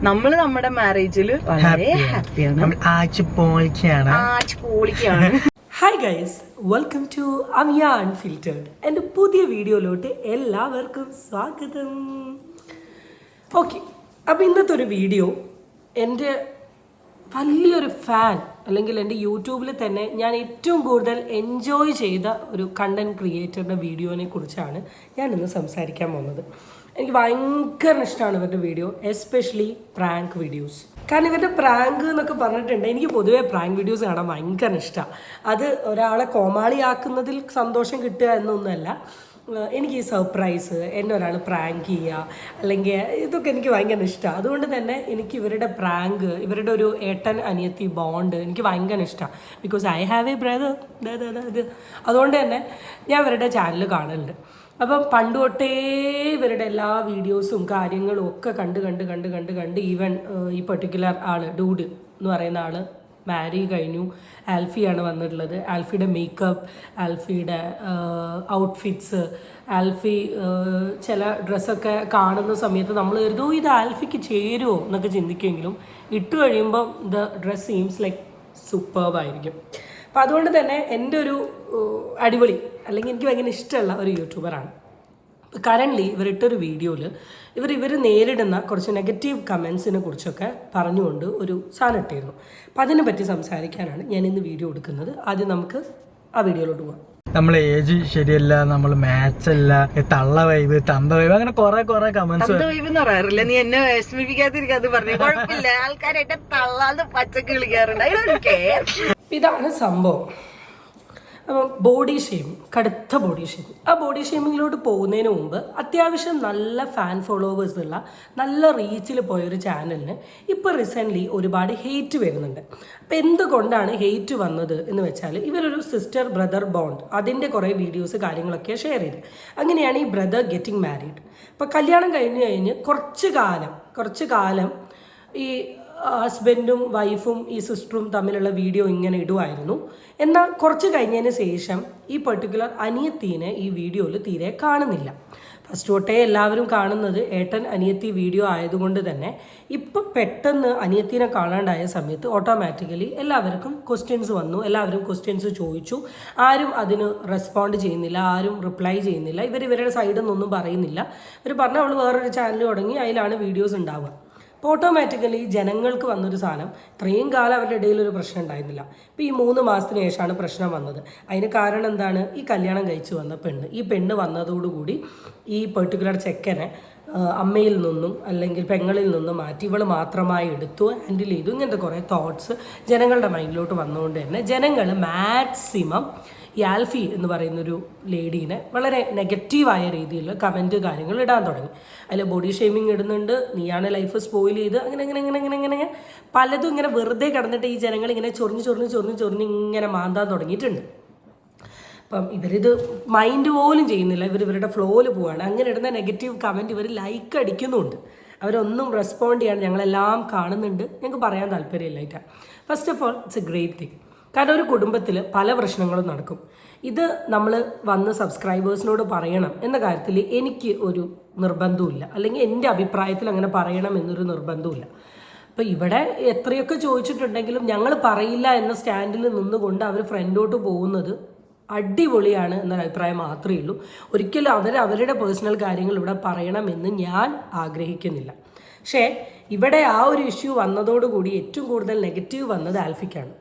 നമ്മള് നമ്മുടെ മാരേജില് വളരെ ഹാപ്പിയാണ്. Hi guys, welcome to Amiya unfiltered. എൻ്റെ പുതിയ വീഡിയോയിലോട്ട് എല്ലാവർക്കും സ്വാഗതം. ഓക്കെ, അപ്പോൾ ഇന്നത്തെ ഒരു വീഡിയോ എൻ്റെ വലിയൊരു ഫാൻ അല്ലെങ്കിൽ എൻ്റെ യൂട്യൂബിൽ തന്നെ ഞാൻ ഏറ്റവും കൂടുതൽ എൻജോയ് ചെയ്ത ഒരു കണ്ടൻറ് ക്രിയേറ്ററിൻ്റെ വീഡിയോനെ കുറിച്ചാണ് ഞാൻ ഇന്ന് സംസാരിക്കാൻ പോകുന്നത്. എനിക്ക് ഭയങ്കര ഇഷ്ടമാണ് ഇവരുടെ വീഡിയോ, എസ്പെഷ്യലി പ്രാങ്ക് വീഡിയോസ്. കാരണം ഇവരുടെ പ്രാങ്ക് എന്നൊക്കെ പറഞ്ഞിട്ടുണ്ട്, എനിക്ക് പൊതുവേ പ്രാങ്ക് വീഡിയോസ് കാണാൻ ഭയങ്കര ഇഷ്ടമാണ്. അത് ഒരാളെ കോമാളിയാക്കുന്നതിൽ സന്തോഷം കിട്ടുക എന്നൊന്നുമല്ല, എനിക്ക് ഈ സർപ്രൈസ്, എന്നെ ഒരാൾ പ്രാങ്ക് ചെയ്യുക അല്ലെങ്കിൽ ഇതൊക്കെ എനിക്ക് ഭയങ്കര ഇഷ്ടമാണ്. അതുകൊണ്ട് തന്നെ എനിക്ക് ഇവരുടെ പ്രാങ്ക്, ഇവരുടെ ഒരു ഏട്ടൻ അനിയത്തി ബോണ്ട് എനിക്ക് ഭയങ്കര ഇഷ്ടമാണ്. Because I have A brother. അതുകൊണ്ട് തന്നെ ഞാൻ ഇവരുടെ ചാനൽ കാണലുണ്ട്. അപ്പം പണ്ട് തൊട്ടേ ഇവരുടെ എല്ലാ വീഡിയോസും കാര്യങ്ങളും ഒക്കെ കണ്ട് ഈവൻ ഈ പെർട്ടിക്കുലർ ആൾ ഡൂഡ് എന്ന് പറയുന്ന ആൾ മാരി കഴിഞ്ഞു, ആൽഫിയാണ് വന്നിട്ടുള്ളത്. ആൽഫിയുടെ മേക്കപ്പ്, ആൽഫിയുടെ ഔട്ട്ഫിറ്റ്സ്, ആൽഫി ചില ഡ്രസ്സൊക്കെ കാണുന്ന സമയത്ത് നമ്മൾ കരുതും ഇത് ആൽഫിക്ക് ചേരുമോ എന്നൊക്കെ ചിന്തിക്കുമെങ്കിലും ഇട്ട് കഴിയുമ്പം ദ ഡ്രസ് സീംസ് ലൈക്ക് സൂപ്പർബായിരിക്കും. അപ്പം അതുകൊണ്ട് തന്നെ എൻ്റെ ഒരു അടിപൊളി അല്ലെങ്കിൽ എനിക്ക് ഭയങ്കര ഇഷ്ടമുള്ള ഒരു യൂട്യൂബറാണ്. കറൻ്റ്ലി ഇവരിട്ടൊരു വീഡിയോയിൽ ഇവർ നേരിടുന്ന കുറച്ച് നെഗറ്റീവ് കമൻസിനെ കുറിച്ചൊക്കെ പറഞ്ഞുകൊണ്ട് ഒരു സാധനം ഇട്ടിരുന്നു. അപ്പം അതിനെ പറ്റി സംസാരിക്കാനാണ് ഞാൻ ഇന്ന് വീഡിയോ എടുക്കുന്നത്. ആദ്യം നമുക്ക് ആ വീഡിയോയിലോട്ട് പോകാം. നമ്മൾ ഏജ് ശരിയല്ല, നമ്മൾ മാച്ച് അല്ല, തള്ള വൈബ്, തന്ത വൈബ്, അങ്ങനെ കുറെ കമന്റ്സ്. വൈബ് എന്ന് പറയാറില്ല, നീ എന്നെ വിഷമിപ്പിക്കാതിരിക്കാതെ പറഞ്ഞു. കുഴപ്പമില്ല, ആൾക്കാരായിട്ട് തള്ളാന്ന് പച്ചക്ക് വിളിക്കാറുണ്ട്. ഇതാണ് സംഭവം. അപ്പം ബോഡി ഷേമിങ്, കടുത്ത ബോഡി ഷേമിങ്. ആ ബോഡി ഷേമിങ്ങിലോട്ട് പോകുന്നതിന് മുമ്പ് അത്യാവശ്യം നല്ല ഫാൻ ഫോളോവേഴ്സ് ഉള്ള നല്ല റീച്ചിൽ പോയൊരു ചാനലിന് ഇപ്പോൾ റീസെൻ്റ്ലി ഒരുപാട് ഹെയ്റ്റ് വരുന്നുണ്ട്. അപ്പം എന്തുകൊണ്ടാണ് ഹെയ്റ്റ് വന്നത് എന്ന് വെച്ചാൽ ഇവരൊരു സിസ്റ്റർ ബ്രദർ ബോണ്ട്, അതിൻ്റെ കുറേ വീഡിയോസ് കാര്യങ്ങളൊക്കെ ഷെയർ ചെയ്ത് അങ്ങനെയാണ് ഈ ബ്രദർ ഗെറ്റിംഗ് മാരീഡ്. അപ്പോൾ കല്യാണം കഴിഞ്ഞ് കുറച്ച് കാലം ഈ ഹസ്ബൻഡും വൈഫും ഈ സിസ്റ്ററും തമ്മിലുള്ള വീഡിയോ ഇങ്ങനെ ഇടുമായിരുന്നു. എന്നാൽ കുറച്ച് കഴിഞ്ഞതിന് ശേഷം ഈ പെർട്ടിക്കുലർ അനിയത്തീനെ ഈ വീഡിയോയിൽ തീരെ കാണുന്നില്ല. ഫസ്റ്റ് തൊട്ടേ എല്ലാവരും കാണുന്നത് ഏട്ടൻ അനിയത്തി വീഡിയോ ആയതുകൊണ്ട് തന്നെ ഇപ്പം പെട്ടെന്ന് അനിയത്തീനെ കാണാണ്ടായ സമയത്ത് ഓട്ടോമാറ്റിക്കലി എല്ലാവർക്കും ക്വസ്റ്റ്യൻസ് വന്നു. എല്ലാവരും ക്വസ്റ്റ്യൻസ് ചോദിച്ചു. ആരും അതിന് റെസ്പോണ്ട് ചെയ്യുന്നില്ല, ആരും റിപ്ലൈ ചെയ്യുന്നില്ല. ഇവരുടെ സൈഡിൽ നിന്നൊന്നും പറയുന്നില്ല. ഇവർ പറഞ്ഞാൽ അവൾ വേറൊരു ചാനൽ തുടങ്ങി, അതിലാണ് വീഡിയോസ് ഉണ്ടാവുക. അപ്പോൾ ഓട്ടോമാറ്റിക്കലി ജനങ്ങൾക്ക് വന്നൊരു സാധനം, ഇത്രയും കാലം അവരുടെ ഇടയിൽ ഒരു പ്രശ്നം ഉണ്ടായിരുന്നില്ല. ഇപ്പോൾ ഈ 3 മാസത്തിന് ശേഷമാണ് പ്രശ്നം വന്നത്. അതിന് കാരണം എന്താണ്? ഈ കല്യാണം കഴിച്ച് വന്ന പെണ്ണ്. ഈ പെണ്ണ് വന്നതോടുകൂടി ഈ പെർട്ടിക്കുലർ ചെക്കനെ അമ്മയിൽ നിന്നും അല്ലെങ്കിൽ പെങ്ങളിൽ നിന്നും മാറ്റി ഇവൾ മാത്രമായി എടുത്തു, ഹാൻഡിൽ ചെയ്തു. ഇങ്ങനത്തെ കുറേ തോട്ട്സ് ജനങ്ങളുടെ മൈൻഡിലോട്ട് വന്നുകൊണ്ട് തന്നെ ജനങ്ങൾ മാക്സിമം ഈ ആൽഫി എന്ന് പറയുന്നൊരു ലേഡീനെ വളരെ നെഗറ്റീവായ രീതിയിൽ കമൻറ്റ് കാര്യങ്ങൾ ഇടാൻ തുടങ്ങി. അതിൽ ബോഡി ഷെയ്മിങ് ഇടുന്നുണ്ട്, നീയാണ് ലൈഫ് സ്പോയിൽ ചെയ്ത്, അങ്ങനെ പലതും ഇങ്ങനെ വെറുതെ കിടന്നിട്ട് ഈ ജനങ്ങൾ ഇങ്ങനെ ചൊറിഞ്ഞ് ഇങ്ങനെ മാന്താൻ തുടങ്ങിയിട്ടുണ്ട്. അപ്പം ഇവരിത് മൈൻഡ് പോലും ചെയ്യുന്നില്ല, ഇവരുടെ ഫ്ലോയിൽ പോവുകയാണ്. അങ്ങനെ ഇടുന്ന നെഗറ്റീവ് കമൻറ്റ് ഇവർ ലൈക്ക് അടിക്കുന്നുമുണ്ട്, അവരൊന്നും റെസ്പോണ്ട് ചെയ്യാൻ ഞങ്ങളെല്ലാം കാണുന്നുണ്ട്. ഞങ്ങൾക്ക് പറയാൻ താല്പര്യമില്ലായിട്ടാണ്. First of all it's a great thing. കാരണം ഒരു കുടുംബത്തിൽ പല പ്രശ്നങ്ങളും നടക്കും. ഇത് നമ്മൾ വന്ന് സബ്സ്ക്രൈബേഴ്സിനോട് പറയണം എന്ന കാര്യത്തിൽ എനിക്ക് ഒരു നിർബന്ധമില്ല, അല്ലെങ്കിൽ എൻ്റെ അഭിപ്രായത്തിൽ അങ്ങനെ പറയണം എന്നൊരു നിർബന്ധമില്ല. അപ്പോൾ ഇവിടെ എത്രയൊക്കെ ചോദിച്ചിട്ടുണ്ടെങ്കിലും ഞങ്ങൾ പറയില്ല എന്ന സ്റ്റാൻഡിൽ നിന്നുകൊണ്ട് അവർ ഫ്രണ്ടോട്ട് പോകുന്നത് അടിപൊളിയാണ് എന്നൊരു അഭിപ്രായം മാത്രമേ ഉള്ളൂ. ഒരിക്കലും അവരുടെ പേഴ്സണൽ കാര്യങ്ങൾ ഇവിടെ പറയണമെന്ന് ഞാൻ ആഗ്രഹിക്കുന്നില്ല. പക്ഷേ ഇവിടെ ആ ഒരു ഇഷ്യൂ വന്നതോടുകൂടി ഏറ്റവും കൂടുതൽ നെഗറ്റീവ് വന്നത് ആൽഫിക്കാണ്.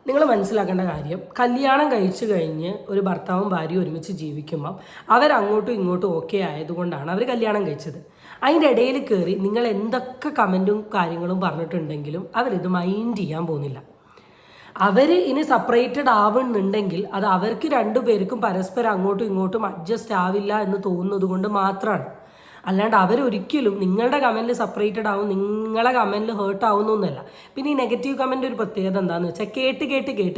നിങ്ങൾ മനസ്സിലാക്കേണ്ട കാര്യം, കല്യാണം കഴിച്ചു കഴിഞ്ഞ് ഒരു ഭർത്താവും ഭാര്യയും ഒരുമിച്ച് ജീവിക്കുമ്പം അവരങ്ങോട്ടും ഇങ്ങോട്ടും ഓക്കെ ആയതുകൊണ്ടാണ് അവർ കല്യാണം കഴിച്ചത്. അതിൻ്റെ ഇടയിൽ കയറി നിങ്ങൾ എന്തൊക്കെ കമൻറ്റും കാര്യങ്ങളും പറഞ്ഞിട്ടുണ്ടെങ്കിലും അവരിത് മൈൻഡ് ചെയ്യാൻ പോകുന്നില്ല. അവർ ഇനി സെപ്പറേറ്റഡ് ആവുന്നുണ്ടെങ്കിൽ അത് അവർക്ക് രണ്ടുപേർക്കും പരസ്പരം അങ്ങോട്ടും ഇങ്ങോട്ടും അഡ്ജസ്റ്റ് ആവില്ല എന്ന് തോന്നുന്നത് കൊണ്ട് മാത്രമാണ്. അല്ലാണ്ട് അവരൊരിക്കലും നിങ്ങളുടെ കമൻറ്റിൽ സെപ്പറേറ്റഡ് ആവും, നിങ്ങളെ കമൻറ്റിൽ ഹേർട്ട് ആവുന്നൊന്നുമല്ല. പിന്നെ ഈ നെഗറ്റീവ് കമൻറ്റ് ഒരു പ്രത്യേകത എന്താണെന്ന് വെച്ചാൽ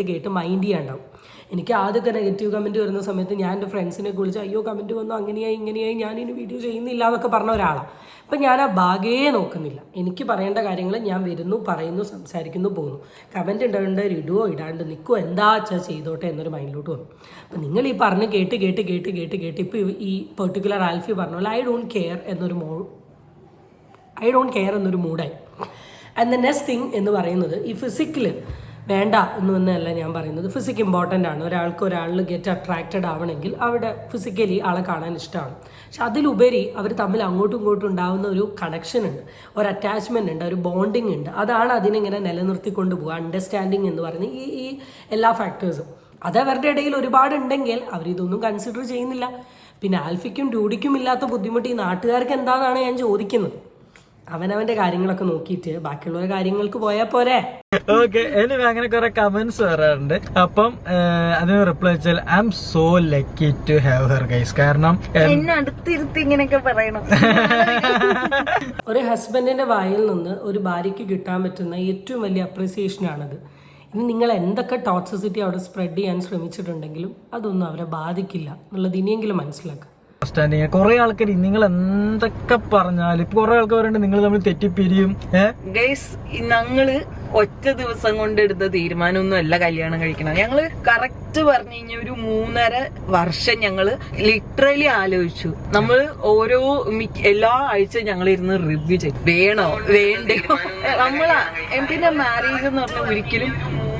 കേട്ട് മൈൻഡ് ചെയ്യാണ്ടാവും. എനിക്ക് ആദ്യത്തെ നെഗറ്റീവ് കമൻറ്റ് വരുന്ന സമയത്ത് ഞാൻ എൻ്റെ ഫ്രണ്ട്സിനെ വിളിച്ച് അയ്യോ കമൻറ്റ് വന്നു അങ്ങനെയായി ഞാനിനി വീഡിയോ ചെയ്യുന്നില്ല എന്നൊക്കെ പറഞ്ഞ ഒരാളാണ്. അപ്പം ഞാൻ ആ ഭാഗേ നോക്കുന്നില്ല. എനിക്ക് പറയേണ്ട കാര്യങ്ങൾ ഞാൻ വരുന്നു, പറയുന്നു, സംസാരിക്കുന്നു, പോകുന്നു. കമൻറ്റ് ഇടേണ്ട ഇടുവോ ഇടാണ്ട് നിൽക്കുമോ എന്താ വെച്ചാൽ ചെയ്തോട്ടെ എന്നൊരു മൈൻഡിലോട്ട് വന്നു. അപ്പം നിങ്ങൾ ഈ പറഞ്ഞ് കേട്ട് ഇപ്പോൾ ഈ പെർട്ടിക്കുലർ ആൽഫി പറഞ്ഞ പോലെ ഐ ഡോണ്ട് കെയർ എന്നൊരു മൂഡായി. ആൻഡ് ദ നെക്സ്റ്റ് തിങ് എന്ന് പറയുന്നത് ഈ ഫിസിക്കൽ വേണ്ട എന്നൊന്നല്ല ഞാൻ പറയുന്നത്. ഫിസിക് ഇമ്പോർട്ടൻ്റ് ആണ്. ഒരാളിൽ ഗെറ്റ് അട്രാക്റ്റഡ് ആവണമെങ്കിൽ അവിടെ ഫിസിക്കലി ആളെ കാണാൻ ഇഷ്ടമാണ്. പക്ഷെ അതിലുപരി അവർ തമ്മിൽ അങ്ങോട്ടും ഇങ്ങോട്ടും ഉണ്ടാകുന്ന ഒരു കണക്ഷൻ ഉണ്ട്, ഒരു അറ്റാച്ച്മെൻ്റ് ഉണ്ട്, ഒരു ബോണ്ടിങ് ഉണ്ട്. അതാണ് അതിനിങ്ങനെ നിലനിർത്തിക്കൊണ്ട് പോകുക. അണ്ടർസ്റ്റാൻഡിങ് എന്ന് പറയുന്നത് ഈ എല്ലാ ഫാക്ടേഴ്സും അത് അവരുടെ ഇടയിൽ ഒരുപാടുണ്ടെങ്കിൽ അവരിതൊന്നും കൺസിഡർ ചെയ്യുന്നില്ല. പിന്നെ ആൽഫയ്ക്കും ഡ്യൂഡിക്കും ഇല്ലാത്ത ബുദ്ധിമുട്ട് ഈ നാട്ടുകാർക്ക് എന്താണെന്നാണ് ഞാൻ ചോദിക്കുന്നത്. അവനവന്റെ കാര്യങ്ങളൊക്കെ നോക്കിയിട്ട് ബാക്കിയുള്ള കാര്യങ്ങൾക്ക് പോയാൽ പോരെ. ഓക്കെ, എനിക്ക് അങ്ങനെ കുറെ കമന്റ്സ് വരാറുണ്ട്. അപ്പം അതിന് റിപ്ലൈ വെച്ചാൽ I am so lucky to have her guys. കാരണം എന്നെ അടുത്തിരുത്തി ഇങ്ങനെയൊക്കെ പറയണം. ഒരു ഹസ്ബൻഡിന്റെ വായിൽ നിന്ന് ഒരു ഭാര്യയ്ക്ക് കിട്ടാൻ പറ്റുന്ന ഏറ്റവും വലിയ അപ്രിസിയേഷൻ ആണത്. ഇനി നിങ്ങൾ എന്തൊക്കെ ടോക്സിസിറ്റി അവിടെ സ്പ്രെഡ് ചെയ്യാൻ ശ്രമിച്ചിട്ടുണ്ടെങ്കിലും അതൊന്നും അവരെ ബാധിക്കില്ല എന്നുള്ളത് ഇനിയെങ്കിലും മനസ്സിലാക്കുക. അണ്ടർസ്റ്റാൻഡിങ്. കുറെ ആൾക്കാർ നിങ്ങൾ എന്തൊക്കെ പറഞ്ഞാലും ഇപ്പൊ കുറെ ആൾക്കാർ പറയുന്നുണ്ട് നിങ്ങൾ തമ്മിൽ തെറ്റിപ്പിരിയും. ഗൈസ്, ഞങ്ങള് ഒറ്റ ദിവസം കൊണ്ട് എടുത്ത തീരുമാനമൊന്നും അല്ല കല്യാണം കഴിക്കണം. ഞങ്ങള് കറക്റ്റ് പറഞ്ഞു കഴിഞ്ഞാൽ ഒരു 3.5 വർഷം ഞങ്ങള് ലിറ്ററലി ആലോചിച്ചു. നമ്മൾ എല്ലാ ആഴ്ച ഞങ്ങൾ ഇരുന്ന് റിവ്യൂ ചെയ്യും, വേണോ വേണ്ടയോ. പിന്നെ മാരേജ് എന്ന് പറഞ്ഞാൽ ഒരിക്കലും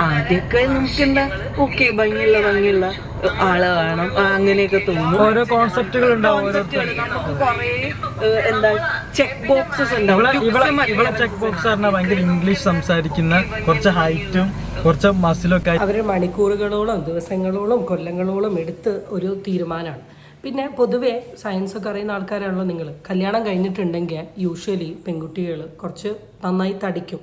ആദ്യമൊക്കെ നമുക്കെന്താ ഓക്കെ ഭംഗിയുള്ള ആളെ വേണം അങ്ങനെയൊക്കെ തോന്നും. ഓരോ കോൺസെപ്റ്റുകൾ ഉണ്ടാവും. നമുക്ക് കുറെ എന്താ ചെക്ക് ബോക്സസ് ഉണ്ടാവും. ഇവിടെ ചെക്ക് ബോക്സ് പറഞ്ഞാൽ ഭയങ്കര ഇംഗ്ലീഷ് സംസാരിക്കുന്ന, കുറച്ച് ഹൈറ്റും കുറച്ച് മസിലും ഒക്കെ. അവര് മണിക്കൂറുകളോളം ദിവസങ്ങളോളം കൊല്ലങ്ങളോളം എടുത്ത് ഒരു തീരുമാനമാണ്. പിന്നെ പൊതുവേ സയൻസ് ഒക്കെ അറിയുന്ന ആൾക്കാരാണല്ലോ നിങ്ങൾ. കല്യാണം കഴിഞ്ഞിട്ടുണ്ടെങ്കിൽ യൂഷ്വലി പെൺകുട്ടികൾ കുറച്ച് നന്നായി തടിക്കും.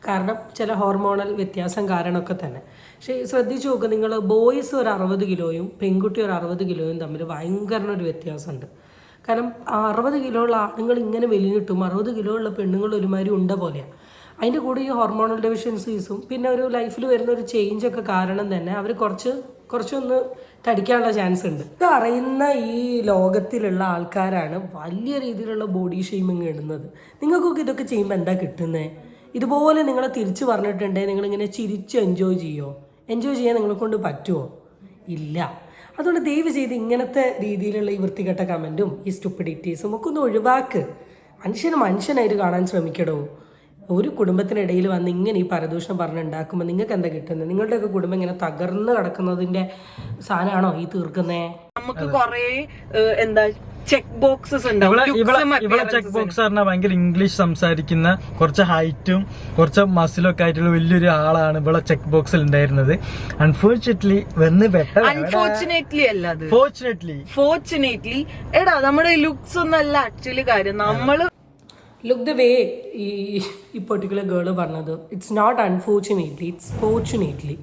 കാരണം ചില ഹോർമോണൽ വ്യത്യാസം കാരണമൊക്കെ തന്നെ. പക്ഷേ ശ്രദ്ധിച്ചു നോക്കുക, നിങ്ങൾ ബോയ്സ് ഒരു 60 കിലോയും പെൺകുട്ടി ഒരു 60 കിലോയും തമ്മിൽ ഭയങ്കര ഒരു വ്യത്യാസമുണ്ട്. കാരണം 60 കിലോ ഉള്ള ആണുങ്ങൾ ഇങ്ങനെ വലിഞ്ഞിട്ടും 60 കിലോ ഉള്ള പെണ്ണുങ്ങൾ ഒരുമാതിരി ഉണ്ട പോലെയാണ്. അതിൻ്റെ കൂടെ ഈ ഹോർമോണൽ ഡെഫിഷ്യൻസീസും പിന്നെ ഒരു ലൈഫിൽ വരുന്ന ഒരു ചേഞ്ചൊക്കെ കാരണം തന്നെ അവർ കുറച്ചൊന്ന് തടിക്കാനുള്ള ചാൻസ് ഉണ്ട്. ഇത് അറിയുന്ന ഈ ലോകത്തിലുള്ള ആൾക്കാരാണ് വലിയ രീതിയിലുള്ള ബോഡി ഷെയ്മിങ് ഇടുന്നത്. നിങ്ങൾക്കൊക്കെ ഇതൊക്കെ ചെയ്യുമ്പോൾ എന്താ കിട്ടുന്നത്? ഇതുപോലെ നിങ്ങളെ തിരിച്ചു പറഞ്ഞിട്ടുണ്ടെങ്കിൽ നിങ്ങളിങ്ങനെ ചിരിച്ച് എൻജോയ് ചെയ്യുമോ? എൻജോയ് ചെയ്യാൻ നിങ്ങളെ കൊണ്ട് പറ്റുമോ? ഇല്ല. അതുകൊണ്ട് ദയവ് ചെയ്ത് ഇങ്ങനത്തെ രീതിയിലുള്ള ഈ വൃത്തികെട്ട കമൻറ്റും ഈ സ്റ്റുപ്പിഡിറ്റീസും ഒക്കെ ഒന്ന് ഒഴിവാക്ക്. മനുഷ്യനായിട്ട് കാണാൻ ശ്രമിക്കടോ. ഒരു കുടുംബത്തിനിടയിൽ വന്ന് ഇങ്ങനെ ഈ പരദൂഷണം പറഞ്ഞുണ്ടാക്കുമ്പോൾ നിങ്ങൾക്ക് എന്താ കിട്ടുന്നത്? നിങ്ങളുടെയൊക്കെ കുടുംബം ഇങ്ങനെ തകർന്ന് കിടക്കുന്നതിൻ്റെ സാധനമാണോ ഈ തീർക്കുന്നേ? നമുക്ക് കുറെ എന്താ ചെക്ക് ബോക്സസ് ഉണ്ടാവും. ഇവിടെ ചെക്ക് ബോക്സ് പറഞ്ഞാൽ ഭയങ്കര ഇംഗ്ലീഷ് സംസാരിക്കുന്ന, കുറച്ച് ഹൈറ്റും കുറച്ച് മസിലും ഒക്കെ ആയിട്ടുള്ള വലിയൊരു ആളാണ് ഇവിടെ ചെക്ക് ബോക്സിൽ ഉണ്ടായിരുന്നത്. അൺഫോർച്ചുനേറ്റ്ലി അൺഫോർച്ചുനേറ്റ്ലി അല്ല, അത് ഫോർച്ചുനേറ്റ്ലി എടാ നമ്മുടെ ലുക്സ് ഒന്നല്ല ആക്ച്വലി കാര്യം. നമ്മള് ലുക്ക് ദ വേ ഈ പെർട്ടിക്കുലർ ഗേള് പറഞ്ഞത്, it's not unfortunately, it's fortunately.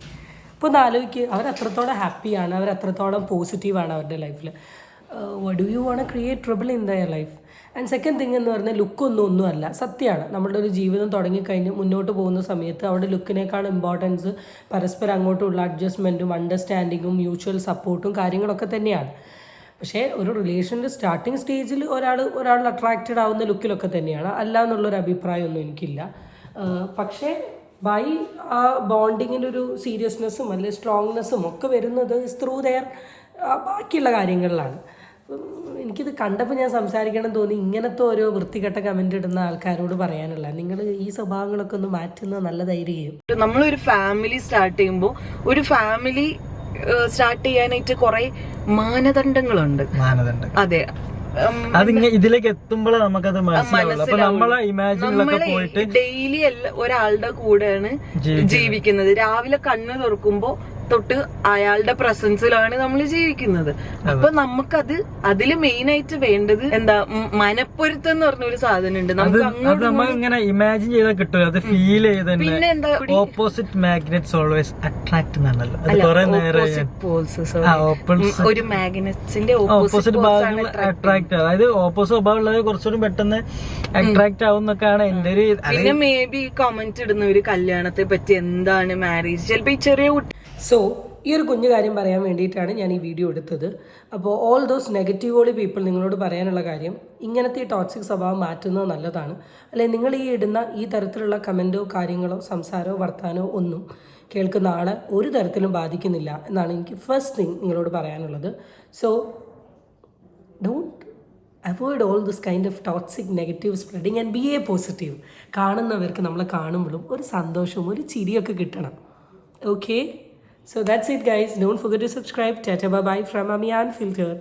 ഇപ്പോൾ ഒന്ന് ആലോചിക്കുക, അവരത്രത്തോളം ഹാപ്പിയാണ്, അവരത്രത്തോളം പോസിറ്റീവാണ് അവരുടെ ലൈഫിൽ. What do you want create trouble in their life? And second thing എന്ന് പറഞ്ഞാൽ ഒന്നുമല്ല, സത്യമാണ്. നമ്മളുടെ ഒരു ജീവിതം തുടങ്ങിക്കഴിഞ്ഞ് മുന്നോട്ട് പോകുന്ന സമയത്ത് അവിടെ ലുക്കിനേക്കാൾ ഇമ്പോർട്ടൻസ് പരസ്പരം അങ്ങോട്ടുള്ള അഡ്ജസ്റ്റ്മെൻറ്റും അണ്ടർസ്റ്റാൻഡിങ്ങും മ്യൂച്വൽ സപ്പോർട്ടും കാര്യങ്ങളൊക്കെ തന്നെയാണ്. പക്ഷേ ഒരു റിലേഷൻ്റെ സ്റ്റാർട്ടിങ് സ്റ്റേജിൽ ഒരാൾ അട്രാക്റ്റഡ് ആവുന്ന ലുക്കിലൊക്കെ തന്നെയാണ്, അല്ല എന്നുള്ളൊരു അഭിപ്രായമൊന്നും എനിക്കില്ല. പക്ഷേ ബൈ ആ ബോണ്ടിങ്ങിൻ്റെ ഒരു സീരിയസ്നെസ്സും അല്ലെങ്കിൽ സ്ട്രോങ്നെസ്സും ഒക്കെ വരുന്നത് ത്രൂ ദെയർ ബാക്കിയുള്ള കാര്യങ്ങളിലാണ്. എനിക്കിത് കണ്ടപ്പോൾ ഞാൻ സംസാരിക്കണം തോന്നി. ഇങ്ങനത്തെ ഓരോ വൃത്തികെട്ട കമന്റ് ഇടുന്ന ആൾക്കാരോട് പറയാനുള്ള, നിങ്ങൾ ഈ സ്വഭാവങ്ങളൊക്കെ ഒന്ന് മാറ്റുന്നത് നല്ലതായിരിക്കും. നമ്മളൊരു ഫാമിലി സ്റ്റാർട്ട് ചെയ്യുമ്പോൾ ഒരു ഫാമിലി സ്റ്റാർട്ട് ചെയ്യാനായിട്ട് കുറെ മാനദണ്ഡങ്ങളുണ്ട്. അതെ, ഇതിലേക്ക് എത്തുമ്പോഴേ നമുക്കത് മനസ്സിലാവുള്ളൂ. അപ്പൊ നമ്മളെ ഇമാജിനിലൊക്കെ പോയിട്ട് ഡെയിലി ഒരാളുടെ കൂടെയാണ് ജീവിക്കുന്നത്. രാവിലെ കണ്ണ് തുറക്കുമ്പോ തൊട്ട് അയാളുടെ പ്രസൻസിലാണ് നമ്മൾ ജീവിക്കുന്നത്. അപ്പൊ നമുക്കത് അതില് മെയിൻ ആയിട്ട് വേണ്ടത് എന്താ, മനപ്പൊരുത്തം എന്ന് പറഞ്ഞ ഒരു സാധനം ഉണ്ട്. നമുക്ക് അങ്ങോട്ട് ഇങ്ങനെ ഇമാജിൻ ചെയ്താൽ കിട്ടും, അത് ഫീൽ ചെയ്ത്. പിന്നെ എന്താ, ഓപ്പോസിറ്റ് മാഗ്നറ്റ്സ് ഓൾവേസ് അട്രാക്ട് എന്നാണല്ലോ. ഒരു മാഗ്നറ്റ്സിന്റെ ഓപ്പോസിറ്റ് ഭാഗങ്ങൾ അട്രാക്ട്, അതായത് ഓപ്പോസിറ്റ് സ്വഭാവമുള്ളത് കുറച്ചുകൂടി പെട്ടെന്ന് അട്രാക്ട് ആവും എന്നൊക്കെയാണ് എന്റെ ഒരു. പിന്നെ മേ ബി കമന്റ് ഇടുന്ന ഒരു കല്യാണത്തെ പറ്റി എന്താണ് മാരേജ്, ചിലപ്പോ ഈ ചെറിയ സോ ഈ ഒരു കുഞ്ഞു കാര്യം പറയാൻ വേണ്ടിയിട്ടാണ് ഞാൻ ഈ വീഡിയോ എടുത്തത്. അപ്പോൾ ഓൾ ദോസ് നെഗറ്റീവോളി പീപ്പിൾ, നിങ്ങളോട് പറയാനുള്ള കാര്യം, ഇങ്ങനത്തെ ഈ ടോക്സിക് സ്വഭാവം മാറ്റുന്നത് നല്ലതാണ്. അല്ലെങ്കിൽ നിങ്ങൾ ഈ ഇടുന്ന ഈ തരത്തിലുള്ള കമൻറ്റോ കാര്യങ്ങളോ സംസാരമോ വർത്താനോ ഒന്നും കേൾക്കുന്ന ആളെ ഒരു തരത്തിലും ബാധിക്കുന്നില്ല എന്നാണ് എനിക്ക് ഫസ്റ്റ് തിങ് നിങ്ങളോട് പറയാനുള്ളത്. So don't avoid all this kind of toxic negative spreading and be a positive. കാണുന്നവർക്ക് നമ്മളെ കാണുമ്പോഴും ഒരു സന്തോഷവും ഒരു ചിരിയൊക്കെ കിട്ടണം. Okay, so that's it guys. Don't forget to subscribe. Tata bye bye from Ami അൺഫിൽറ്റർഡ്.